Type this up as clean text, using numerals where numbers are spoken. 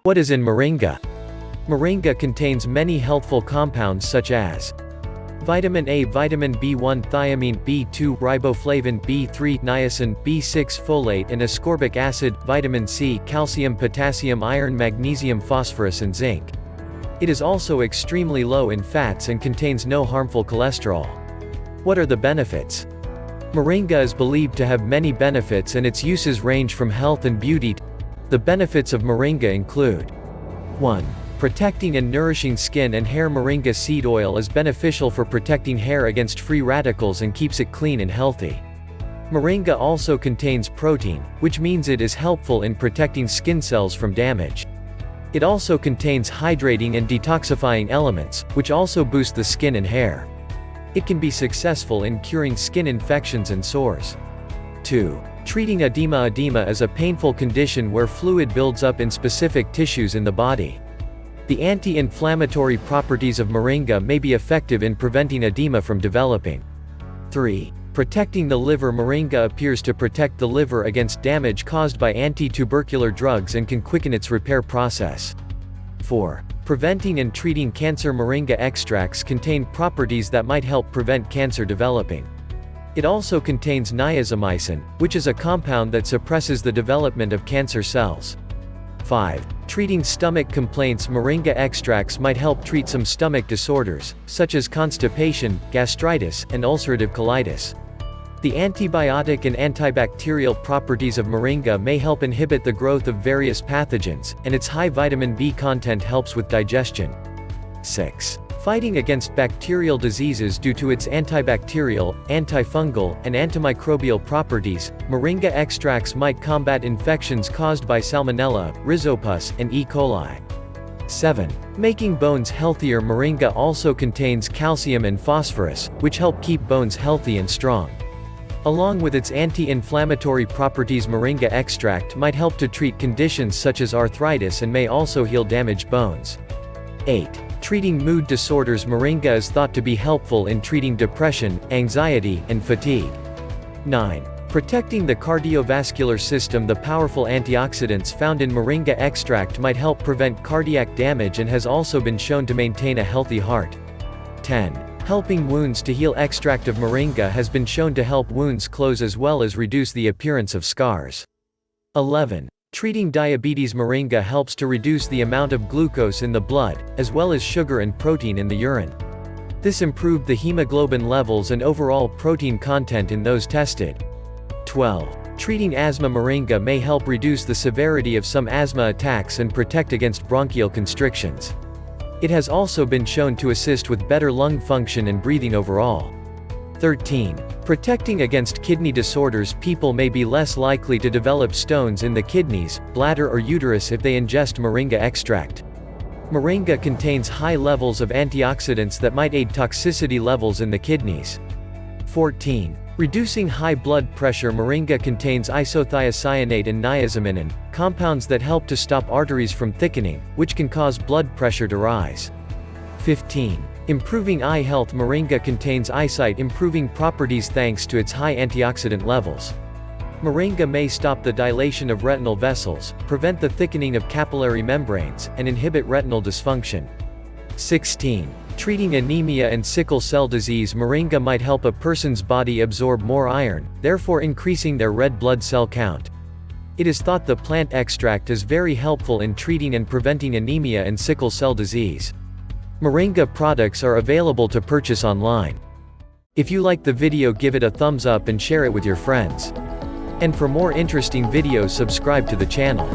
What is in Moringa? Moringa contains many healthful compounds such as vitamin A, vitamin B1, thiamine, B2, riboflavin, B3, niacin, B6, folate and ascorbic acid, vitamin C, calcium, potassium, iron, magnesium, phosphorus and zinc. It is also extremely low in fats and contains no harmful cholesterol. What are the benefits? Moringa is believed to have many benefits and its uses range from health and beauty. The benefits of Moringa include 1. Protecting and nourishing skin and hair. Moringa seed oil is beneficial for protecting hair against free radicals and keeps it clean and healthy. Moringa also contains protein, which means it is helpful in protecting skin cells from damage. It also contains hydrating and detoxifying elements, which also boost the skin and hair. It can be successful in curing skin infections and sores. 2. Treating edema. Edema is a painful condition where fluid builds up in specific tissues in the body. The anti-inflammatory properties of Moringa may be effective in preventing edema from developing. 3. Protecting the liver. Moringa appears to protect the liver against damage caused by anti-tubercular drugs and can quicken its repair process. 4. Preventing and treating cancer. Moringa extracts contain properties that might help prevent cancer developing. It also contains niacin, which is a compound that suppresses the development of cancer cells. 5. Treating stomach complaints. Moringa extracts might help treat some stomach disorders, such as constipation, gastritis, and ulcerative colitis. The antibiotic and antibacterial properties of Moringa may help inhibit the growth of various pathogens, and its high vitamin B content helps with digestion. 6. Fighting against bacterial diseases. Due to its antibacterial, antifungal, and antimicrobial properties, Moringa extracts might combat infections caused by Salmonella, Rhizopus, and E. coli. 7. Making bones healthier. Moringa also contains calcium and phosphorus, which help keep bones healthy and strong. Along with its anti-inflammatory properties, Moringa extract might help to treat conditions such as arthritis and may also heal damaged bones. 8. Treating mood disorders. Moringa is thought to be helpful in treating depression, anxiety, and fatigue. 9. Protecting the cardiovascular system. The powerful antioxidants found in Moringa extract might help prevent cardiac damage and has also been shown to maintain a healthy heart. 10. Helping wounds to heal. Extract of Moringa has been shown to help wounds close as well as reduce the appearance of scars. 11. Treating diabetes. Moringa helps to reduce the amount of glucose in the blood, as well as sugar and protein in the urine. This improved the hemoglobin levels and overall protein content in those tested. 12. Treating asthma. Moringa may help reduce the severity of some asthma attacks and protect against bronchial constrictions. It has also been shown to assist with better lung function and breathing overall. 13. Protecting against kidney disorders. People may be less likely to develop stones in the kidneys, bladder or uterus if they ingest Moringa extract. Moringa contains high levels of antioxidants that might aid toxicity levels in the kidneys. 14. Reducing high blood pressure. Moringa contains isothiocyanate and niacinamide, compounds that help to stop arteries from thickening, which can cause blood pressure to rise. 15. Improving eye health. Moringa contains eyesight improving properties thanks to its high antioxidant levels. Moringa may stop the dilation of retinal vessels, prevent the thickening of capillary membranes, and inhibit retinal dysfunction. 16. Treating anemia and sickle cell disease. Moringa might help a person's body absorb more iron, therefore increasing their red blood cell count. It is thought the plant extract is very helpful in treating and preventing anemia and sickle cell disease. Moringa products are available to purchase online. If you like the video, give it a thumbs up and share it with your friends. And for more interesting videos, subscribe to the channel.